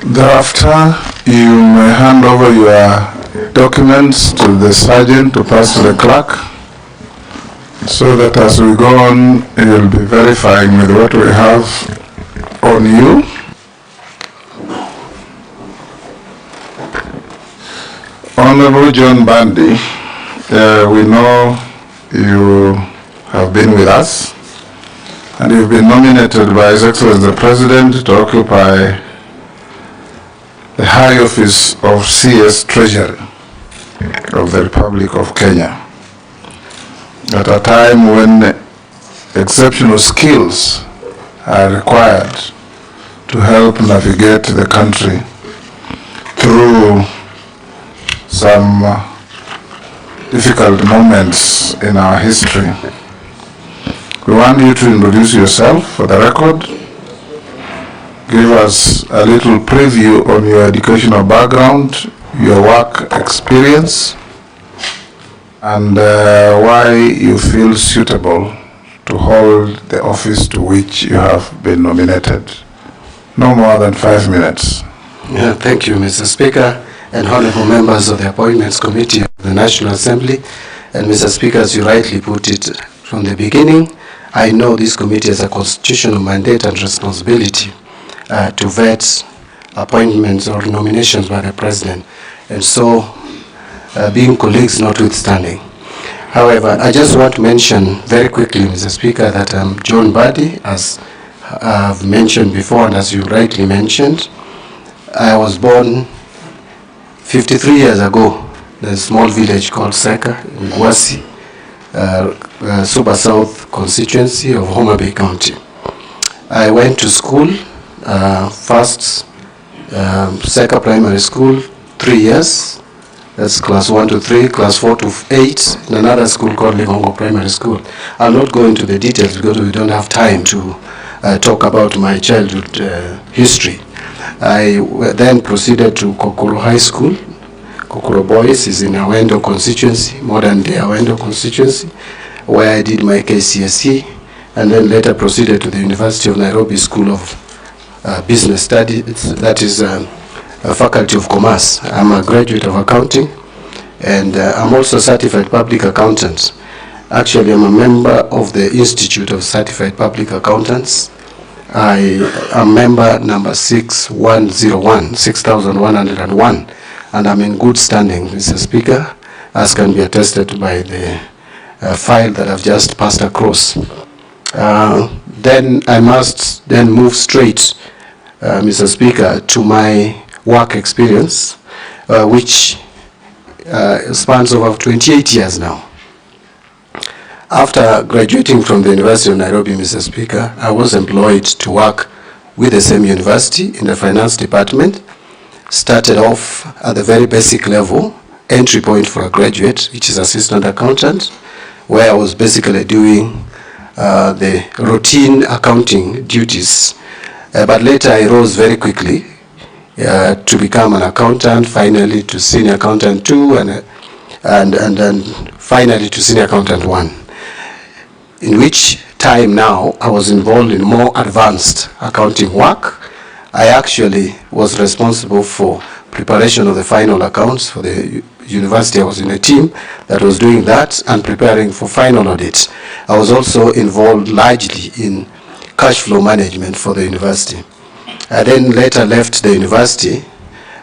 Thereafter, you may hand over your documents to the sergeant to pass to the clerk, so that as we go on, you'll be verifying with what we have on you. Honorable John Mbadi, we know you have been with us, and you've been nominated by His Excellency the President to occupy the high office of CS Treasury of the Republic of Kenya at a time when exceptional skills are required to help navigate the country through some difficult moments in our history. We want you to introduce yourself for the record. Give us a little preview on your educational background, your work experience, and why you feel suitable to hold the office to which you have been nominated. No more than 5 minutes. Yeah, thank you, Mr. Speaker, and honorable members of the Appointments Committee of the National Assembly. And Mr. Speaker, as you rightly put it from the beginning, I know this committee has a constitutional mandate and responsibility to vet appointments or nominations by the President, and so being colleagues notwithstanding. However, I just want to mention very quickly, Mr. Speaker, that I'm John Mbadi, as I've mentioned before, and as you rightly mentioned. I was born 53 years ago in a small village called Seka in Gwasi, Suba South constituency of Homa Bay County. I went to school, first Seka Primary School, 3 years. That's class 1 to 3, class 4 to 8, in another school called Ligongo Primary School. I'll not go into the details because we don't have time to talk about my childhood history. I then proceeded to Kokoro High School. Kokoro Boys is in Awendo constituency, modern day Awendo constituency, where I did my KCSE, and then later proceeded to the University of Nairobi School of Business Studies, that is a Faculty of Commerce. I'm a graduate of accounting, and I'm also a certified public accountant. Actually, I'm a member of the Institute of Certified Public Accountants. I am member number 6101, and I'm in good standing, Mr. Speaker, as can be attested by the file that I've just passed across. Then I must then move straight, Mr. Speaker, to my work experience, which spans over 28 years now. After graduating from the University of Nairobi, Mr. Speaker, I was employed to work with the same university in the finance department. Started off at the very basic level, entry point for a graduate, which is assistant accountant, where I was basically doing the routine accounting duties. But later I rose very quickly to become an accountant, finally to senior accountant 2, and then finally to senior accountant 1. In which time now I was involved in more advanced accounting work. I actually was responsible for preparation of the final accounts for the university. I was in a team that was doing that and preparing for final audit. I was also involved largely in cash flow management for the university. I then later left the university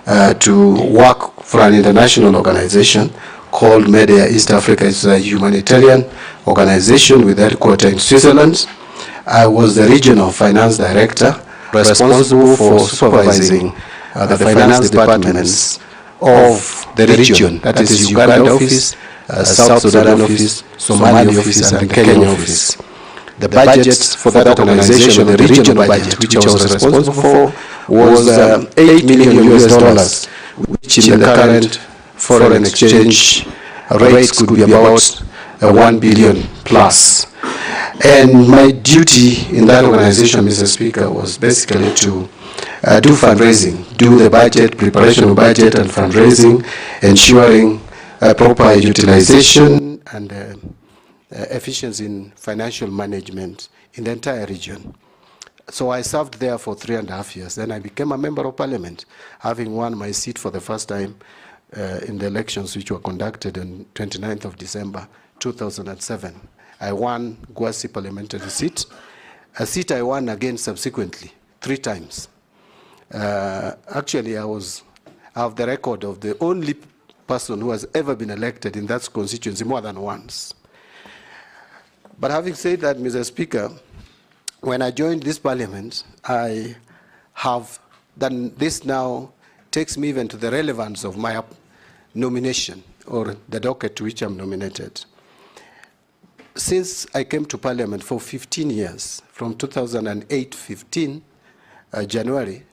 to work for an international organization called Media East Africa. It's a humanitarian organization with headquarters in Switzerland. I was the regional finance director responsible for supervising the finance departments of the region, that is Uganda office, South Sudan office, Somali office, and the Kenya office. The budget for that organization, the regional budget, which I was responsible for, was $8 million, which in the current foreign exchange rates could be about 1 billion plus. And my duty in that organization, Mr. Speaker, was basically to do fundraising, do the budget, preparation of budget and fundraising, ensuring proper utilization and efficiency in financial management in the entire region. So I served there for 3.5 years. Then I became a member of parliament, having won my seat for the first time in the elections which were conducted on 29th of December 2007. I won Gwasi parliamentary seat, a seat I won again subsequently 3 times. Actually, I have the record of the only person who has ever been elected in that constituency more than once. But having said that, Mr. Speaker, when I joined this parliament, I have done this now takes me even to the relevance of my nomination or the docket to which I'm nominated. Since I came to parliament for 15 years, from 2008, January,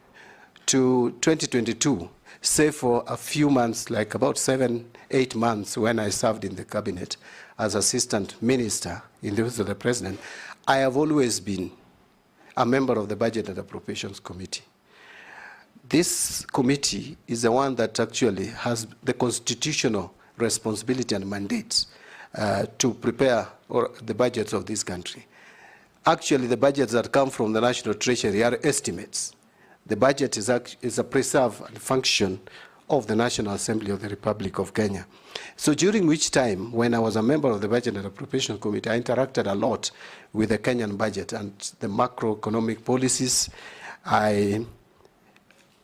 to 2022, save for a few months, like about 7-8 months when I served in the cabinet as assistant minister in the office of the president, I have always been a member of the Budget and Appropriations Committee. This committee is the one that actually has the constitutional responsibility and mandate to prepare the budgets of this country. Actually, the budgets that come from the National Treasury are estimates. The budget is a preserve and function of the National Assembly of the Republic of Kenya. So during which time, when I was a member of the Budget and Appropriation Committee, I interacted a lot with the Kenyan budget and the macroeconomic policies. I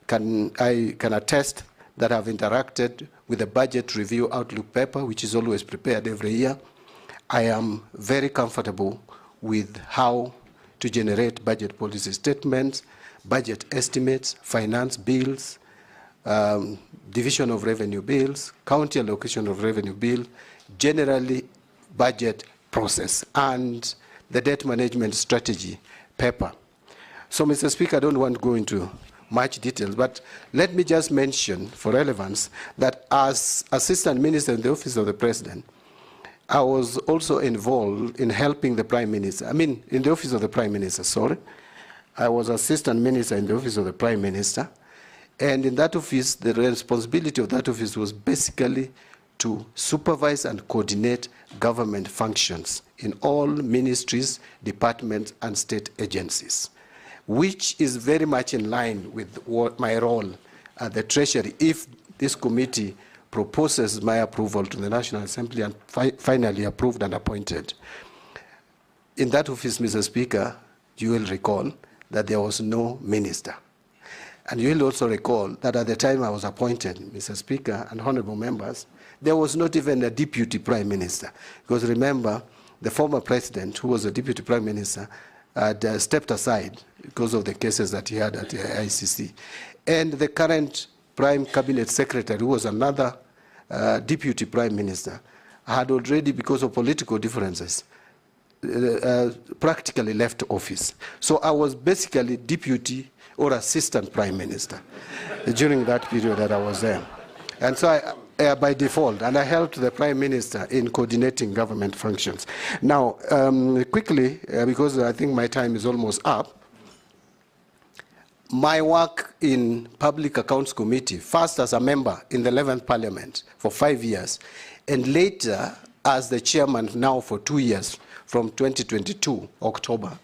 can attest that I've interacted with the Budget Review Outlook paper, which is always prepared every year. I am very comfortable with how to generate budget policy statements, budget estimates, finance bills, division of revenue bills, county allocation of revenue bill, generally budget process, and the debt management strategy paper. So, Mr. Speaker, I don't want to go into much details, but let me just mention for relevance that as Assistant Minister in the Office of the President, I was also involved in helping the Prime Minister. In the Office of the Prime Minister, sorry. I was Assistant Minister in the Office of the Prime Minister. And in that office, the responsibility of that office was basically to supervise and coordinate government functions in all ministries, departments, and state agencies, which is very much in line with what my role at the Treasury, if this committee proposes my approval to the National Assembly and finally approved and appointed. In that office, Mr. Speaker, you will recall that there was no minister. And you will also recall that at the time I was appointed, Mr. Speaker and honorable members, there was not even a deputy prime minister. Because remember, the former president, who was a deputy prime minister, had stepped aside because of the cases that he had at the ICC. And the current prime cabinet secretary, who was another deputy prime minister, had already, because of political differences, practically left office. So I was basically deputy or assistant prime minister during that period that I was there. And so I, by default, and I helped the prime minister in coordinating government functions. Now, quickly, because I think my time is almost up, my work in Public Accounts Committee, first as a member in the 11th Parliament for 5 years, and later as the chairman now for 2 years, from 2022, October,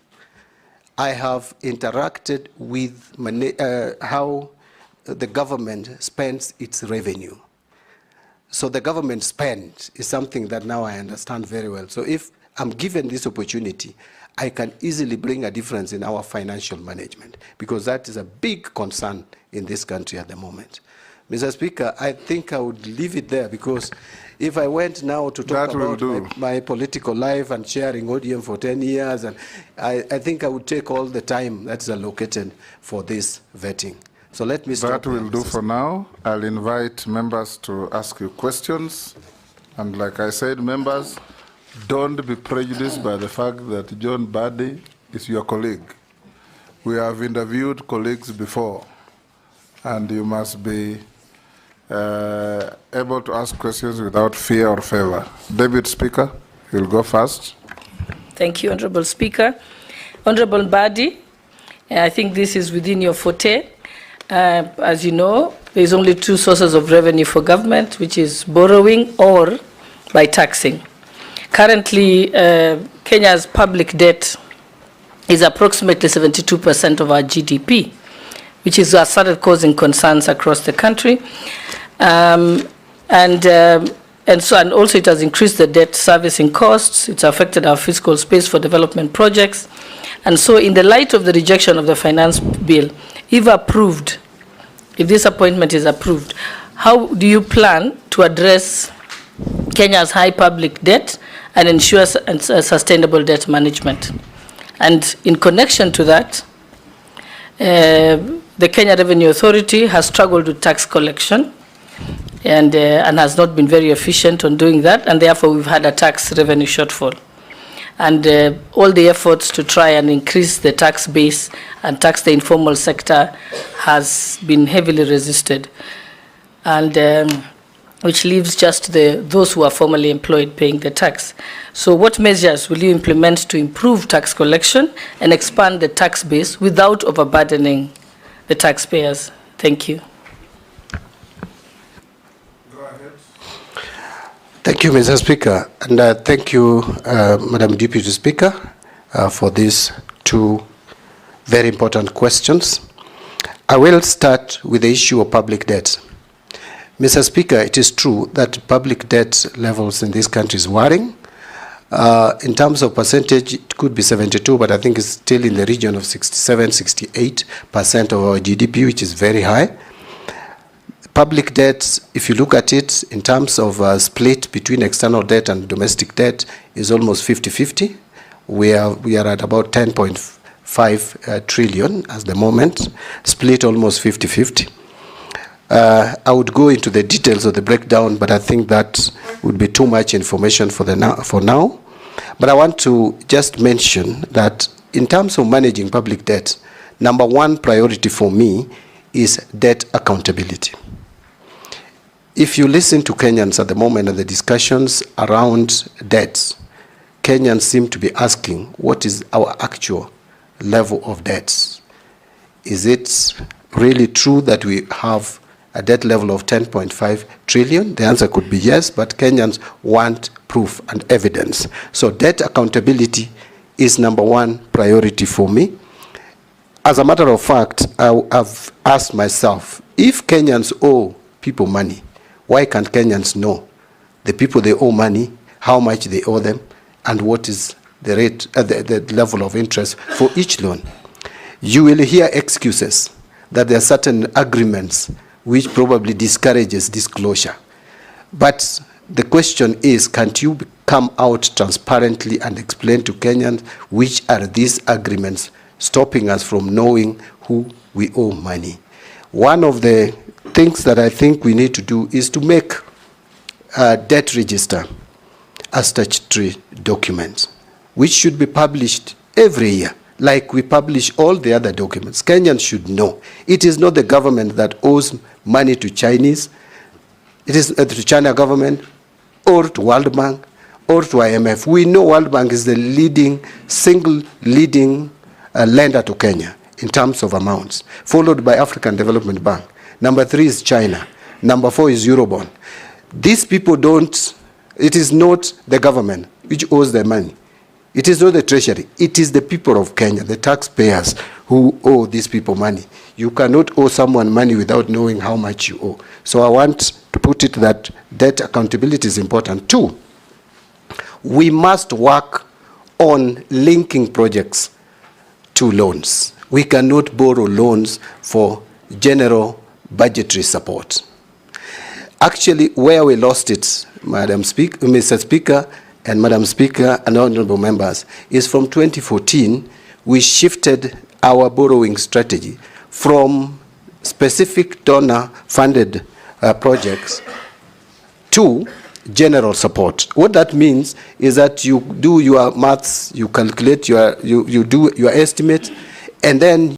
I have interacted with how the government spends its revenue. So the government spend is something that now I understand very well. So if I'm given this opportunity, I can easily bring a difference in our financial management, because that is a big concern in this country at the moment. Mr. Speaker, I think I would leave it there, because if I went now to talk about my political life and chairing ODM for 10 years, and I think I would take all the time that's allocated for this vetting. So let me stop. That will do for now. I'll invite members to ask you questions. And like I said, members, don't be prejudiced by the fact that John Mbadi is your colleague. We have interviewed colleagues before, and you must be able to ask questions without fear or favor. Deputy Speaker, you'll go first. Thank you, Honorable Speaker. Honorable Mbadi, I think this is within your forte. As you know, there's only 2 sources of revenue for government, which is borrowing or by taxing. Currently, Kenya's public debt is approximately 72% of our GDP, which has started causing concerns across the country. And also it has increased the debt servicing costs. It's affected our fiscal space for development projects. And so in the light of the rejection of the finance bill, if approved, if this appointment is approved, how do you plan to address Kenya's high public debt and ensure sustainable debt management? And in connection to that, the Kenya Revenue Authority has struggled with tax collection and has not been very efficient on doing that, and therefore we've had a tax revenue shortfall. And all the efforts to try and increase the tax base and tax the informal sector has been heavily resisted, and which leaves just those who are formally employed paying the tax. So what measures will you implement to improve tax collection and expand the tax base without overburdening the taxpayers? Thank you. Thank you, Mr. Speaker, and thank you, Madam Deputy Speaker, for these two very important questions. I will start with the issue of public debt. Mr. Speaker, it is true that public debt levels in this country is worrying. In terms of percentage, it could be 72, but I think it's still in the region of 67, 68% of our GDP, which is very high. Public debt, if you look at it in terms of split between external debt and domestic debt, is almost 50-50. We are at about 10.5 trillion at the moment, split almost 50-50. I would go into the details of the breakdown, but I think that would be too much information for now. But I want to just mention that in terms of managing public debt, number one priority for me is debt accountability. If you listen to Kenyans at the moment and the discussions around debts, Kenyans seem to be asking, what is our actual level of debts? Is it really true that we have a debt level of 10.5 trillion? The answer could be yes, but Kenyans want proof and evidence. So debt accountability is number one priority for me. As a matter of fact, I've asked myself, if Kenyans owe people money, why can't Kenyans know the people they owe money, how much they owe them, and what is the rate, the level of interest for each loan? You will hear excuses that there are certain agreements which probably discourages disclosure. But the question is, can't you come out transparently and explain to Kenyans which are these agreements stopping us from knowing who we owe money? One of the things that I think we need to do is to make a debt register a statutory document, which should be published every year, like we publish all the other documents. Kenyans should know. It is not the government that owes money to Chinese. It is to China government or to World Bank or to IMF. We know World Bank is the single leading lender to Kenya in terms of amounts, followed by African Development Bank. Number 3 is China. Number 4 is Eurobond. These people don't, it is not the government which owes their money. It is not the treasury. It is the people of Kenya, the taxpayers, who owe these people money. You cannot owe someone money without knowing how much you owe. So I want to put it that debt accountability is important. 2, we must work on linking projects to loans. We cannot borrow loans for general budgetary support. Actually, where we lost it, Mr. Speaker and Madam Speaker and honorable members, is from 2014, we shifted our borrowing strategy from specific donor-funded projects to general support. What that means is that you do your maths, you calculate you do your estimate, and then